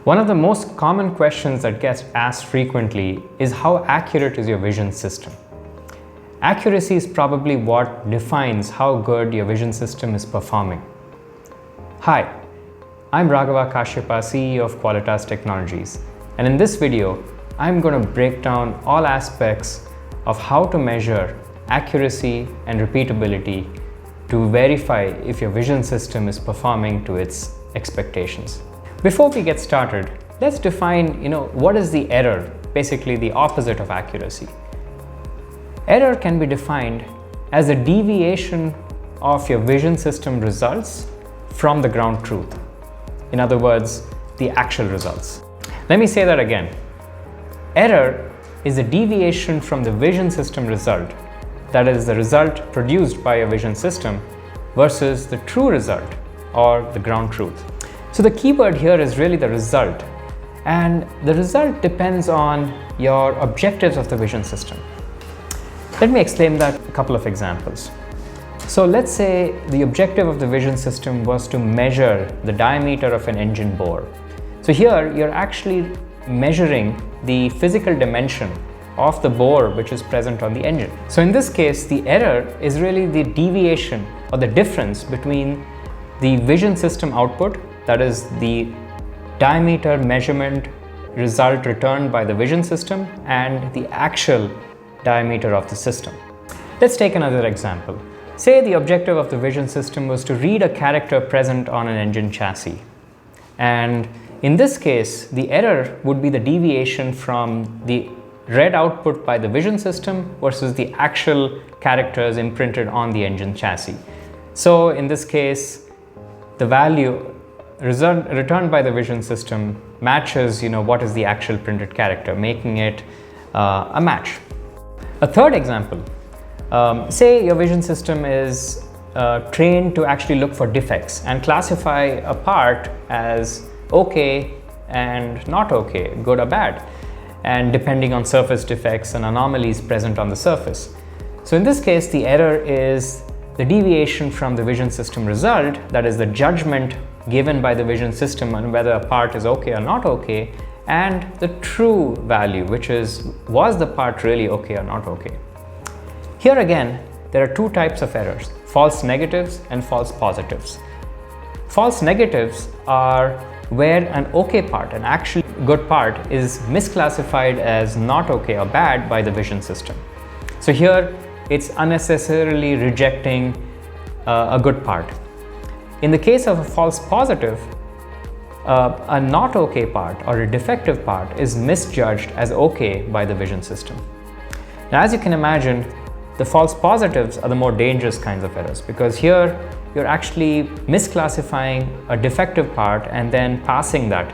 One of the most common questions that gets asked frequently is how accurate is your vision system? Accuracy is probably what defines how good your vision system is performing. Hi, I'm Raghava Kashyapa, CEO of Qualitas Technologies, and in this video, I'm going to break down all aspects of how to measure accuracy and repeatability to verify if your vision system is performing to its expectations. Before we get started, let's define, what is the error, basically the opposite of accuracy. Error can be defined as a deviation of your vision system results from the ground truth. In other words, the actual results. Let me say that again. Error is a deviation from the vision system result, that is the result produced by your vision system, versus the true result or the ground truth. So the keyword here is really the result, and the result depends on your objectives of the vision system. Let me explain that with a couple of examples. So let's say the objective of the vision system was to measure the diameter of an engine bore. So here you're actually measuring the physical dimension of the bore which is present on the engine. So in this case, the error is really the deviation or the difference between the vision system output, that is the diameter measurement result returned by the vision system, and the actual diameter of the system. Let's take another example. Say the objective of the vision system was to read a character present on an engine chassis. And in this case, the error would be the deviation from the read output by the vision system versus the actual characters imprinted on the engine chassis. So in this case, the value returned by the vision system matches what is the actual printed character, making it a match. A third example, say your vision system is trained to actually look for defects and classify a part as okay and not okay, good or bad, and depending on surface defects and anomalies present on the surface. So in this case, the error is the deviation from the vision system result, that is the judgment given by the vision system on whether a part is okay or not okay, and the true value, which is, was the part really okay or not okay. Here again, there are two types of errors, false negatives and false positives. False negatives are where an okay part, an actually good part, is misclassified as not okay or bad by the vision system. So here, it's unnecessarily rejecting a good part. In the case of a false positive, a not okay part or a defective part is misjudged as okay by the vision system. Now, as you can imagine, the false positives are the more dangerous kinds of errors, because here you're actually misclassifying a defective part and then passing that,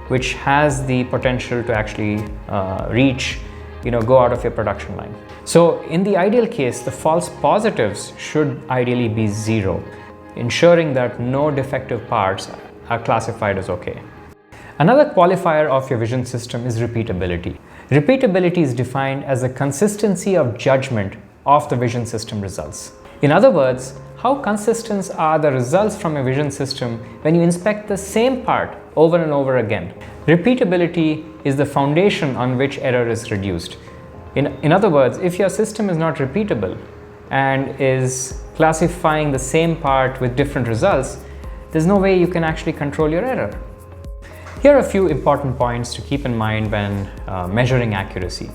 which has the potential to actually go out of your production line. So in the ideal case, the false positives should ideally be zero, ensuring that no defective parts are classified as okay. Another qualifier of your vision system is repeatability. Repeatability is defined as the consistency of judgment of the vision system results. In other words, how consistent are the results from a vision system when you inspect the same part over and over again? Repeatability is the foundation on which error is reduced. In other words, if your system is not repeatable and is classifying the same part with different results, there's no way you can actually control your error. Here are a few important points to keep in mind when measuring accuracy.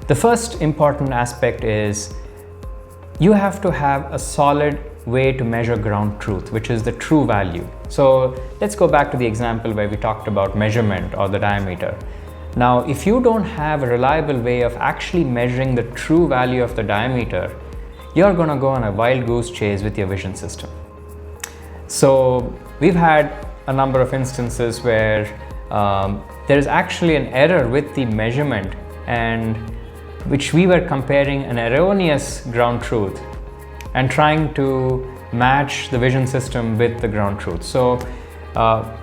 The first important aspect is you have to have a solid way to measure ground truth, which is the true value. So let's go back to the example where we talked about measurement or the diameter. Now, if you don't have a reliable way of actually measuring the true value of the diameter, you're going to go on a wild goose chase with your vision system. So we've had a number of instances where there is actually an error with the measurement, and which we were comparing an erroneous ground truth and trying to match the vision system with the ground truth. So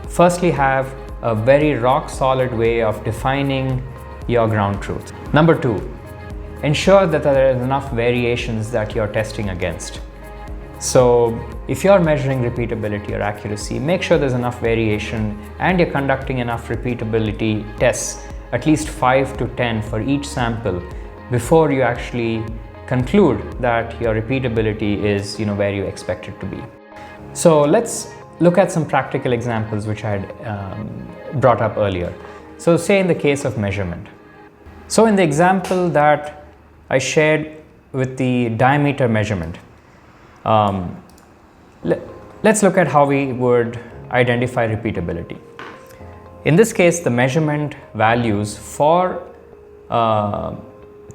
firstly, have a very rock solid way of defining your ground truth. Number two, ensure that there are enough variations that you're testing against. So if you're measuring repeatability or accuracy, make sure there's enough variation and you're conducting enough repeatability tests, at least 5 to 10 for each sample, before you actually conclude that your repeatability is where you expect it to be. So let's look at some practical examples which I had brought up earlier. So say in the case of measurement. So in the example that I shared with the diameter measurement, let's look at how we would identify repeatability. In this case, the measurement values for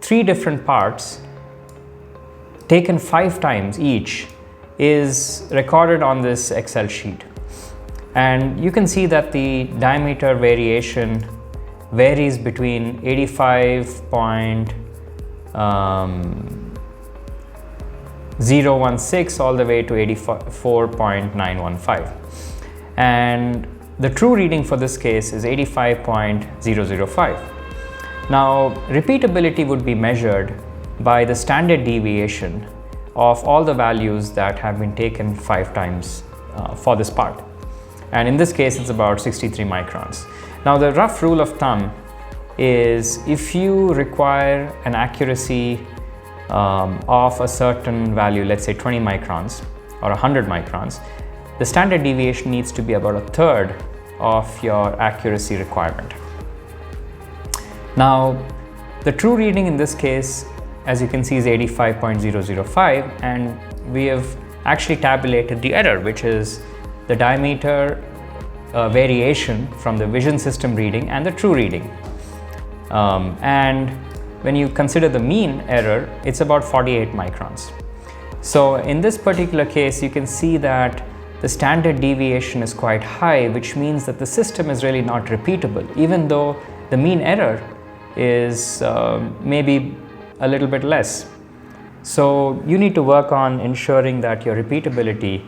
3 different parts taken 5 times each is recorded on this Excel sheet. And you can see that the diameter variation varies between 85.016 all the way to 84.915. And the true reading for this case is 85.005. Now, repeatability would be measured by the standard deviation of all the values that have been taken 5 times for this part. And in this case, it's about 63 microns. Now, the rough rule of thumb is if you require an accuracy of a certain value, let's say 20 microns or 100 microns, the standard deviation needs to be about 1/3 of your accuracy requirement. Now, the true reading in this case, as you can see, is 85.005, and we have actually tabulated the error, which is the diameter variation from the vision system reading and the true reading. And when you consider the mean error, it's about 48 microns. So in this particular case, you can see that the standard deviation is quite high, which means that the system is really not repeatable, even though the mean error is maybe a little bit less. So you need to work on ensuring that your repeatability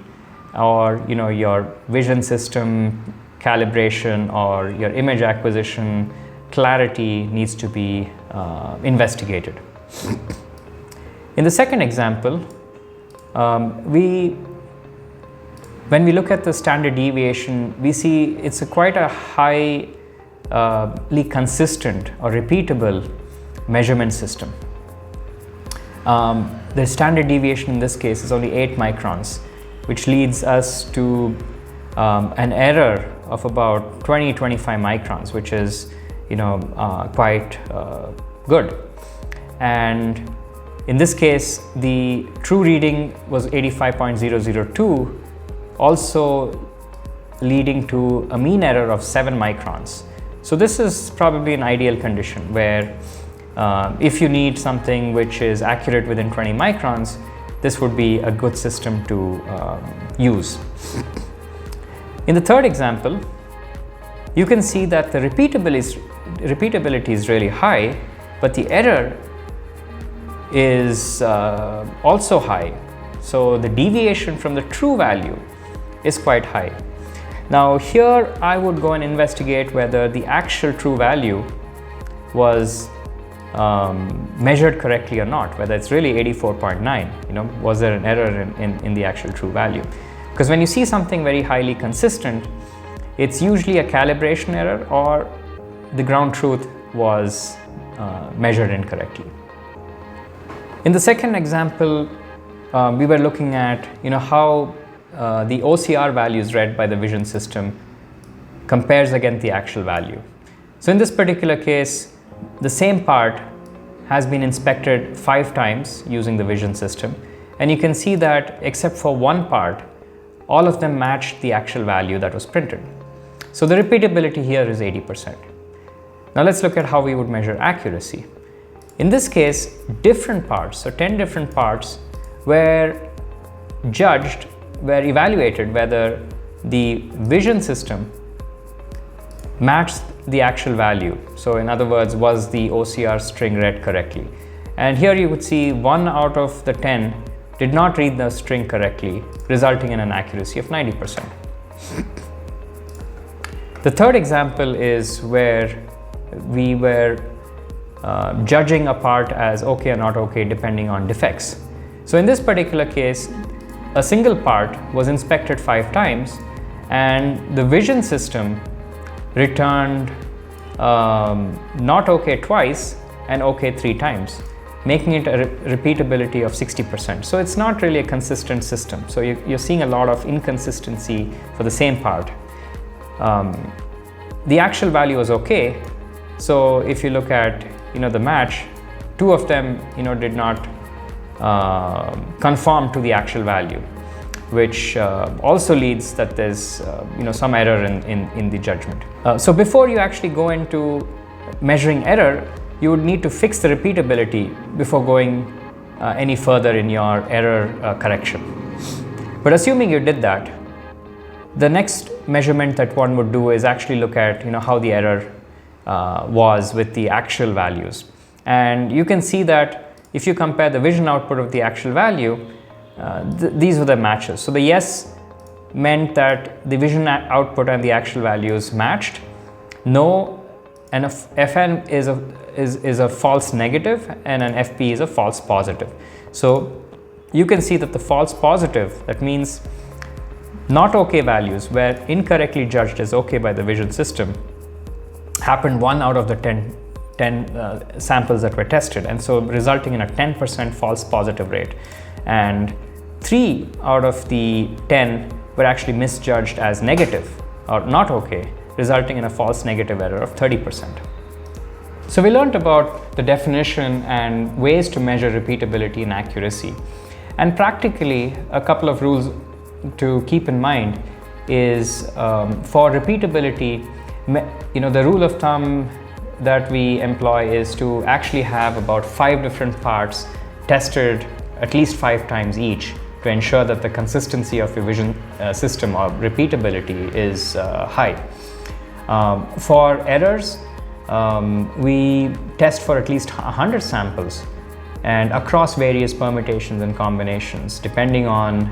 or your vision system calibration or your image acquisition clarity needs to be investigated. In the second example, when we look at the standard deviation, we see it's quite a highly consistent or repeatable measurement system. The standard deviation in this case is only 8 microns, which leads us to an error of about 20-25 microns, which is quite good. And in this case, the true reading was 85.002, also leading to a mean error of 7 microns. So this is probably an ideal condition where if you need something which is accurate within 20 microns, this would be a good system to use. In the third example, you can see that the repeatability is really high, but the error is also high. So the deviation from the true value is quite high. Now here I would go and investigate whether the actual true value was measured correctly or not, whether it's really 84.9, was there an error in the actual true value? Because when you see something very highly consistent, it's usually a calibration error or the ground truth was measured incorrectly. In the second example, we were looking at how the OCR values read by the vision system compares against the actual value. So in this particular case, the same part has been inspected 5 times using the vision system, and you can see that except for one part, all of them matched the actual value that was printed. So the repeatability here is 80%. Now let's look at how we would measure accuracy. In this case, different parts, so 10 different parts, were evaluated whether the vision system matched the actual value. So in other words, was the OCR string read correctly? And here you would see 1 out of the 10 did not read the string correctly, resulting in an accuracy of 90%. The third example is where we were judging a part as okay or not okay depending on defects. So in this particular case, a single part was inspected 5 times and the vision system returned not okay twice and okay 3 times, making it a repeatability of 60%. So it's not really a consistent system. So you're seeing a lot of inconsistency for the same part. The actual value was okay. So if you look at the match, 2 of them did not conform to the actual value, which also leads that there's some error in the judgment. So before you actually go into measuring error, you would need to fix the repeatability before going any further in your error correction. But assuming you did that, the next measurement that one would do is actually look at how the error was with the actual values. And you can see that if you compare the vision output of the actual value, these were the matches. So the yes meant that the vision output and the actual values matched. No, and Fn is a false negative and an Fp is a false positive. So you can see that the false positive, that means not okay values were incorrectly judged as okay by the vision system, happened 1 out of the 10 samples that were tested, and so resulting in a 10% false positive rate, and 3 out of the 10 were actually misjudged as negative or not okay, resulting in a false negative error of 30%. So we learned about the definition and ways to measure repeatability and accuracy. And practically, a couple of rules to keep in mind is for repeatability, the rule of thumb that we employ is to actually have about 5 different parts tested at least 5 times each to ensure that the consistency of your vision system or repeatability is high. For errors, we test for at least 100 samples and across various permutations and combinations, depending on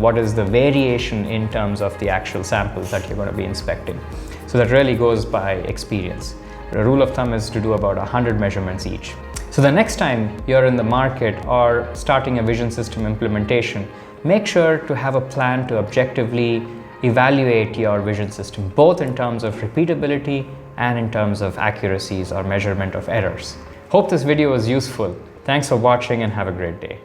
what is the variation in terms of the actual samples that you're going to be inspecting. So that really goes by experience. The rule of thumb is to do about 100 measurements each. So the next time you're in the market or starting a vision system implementation, make sure to have a plan to objectively evaluate your vision system, both in terms of repeatability and in terms of accuracies or measurement of errors. Hope this video was useful. Thanks for watching and have a great day.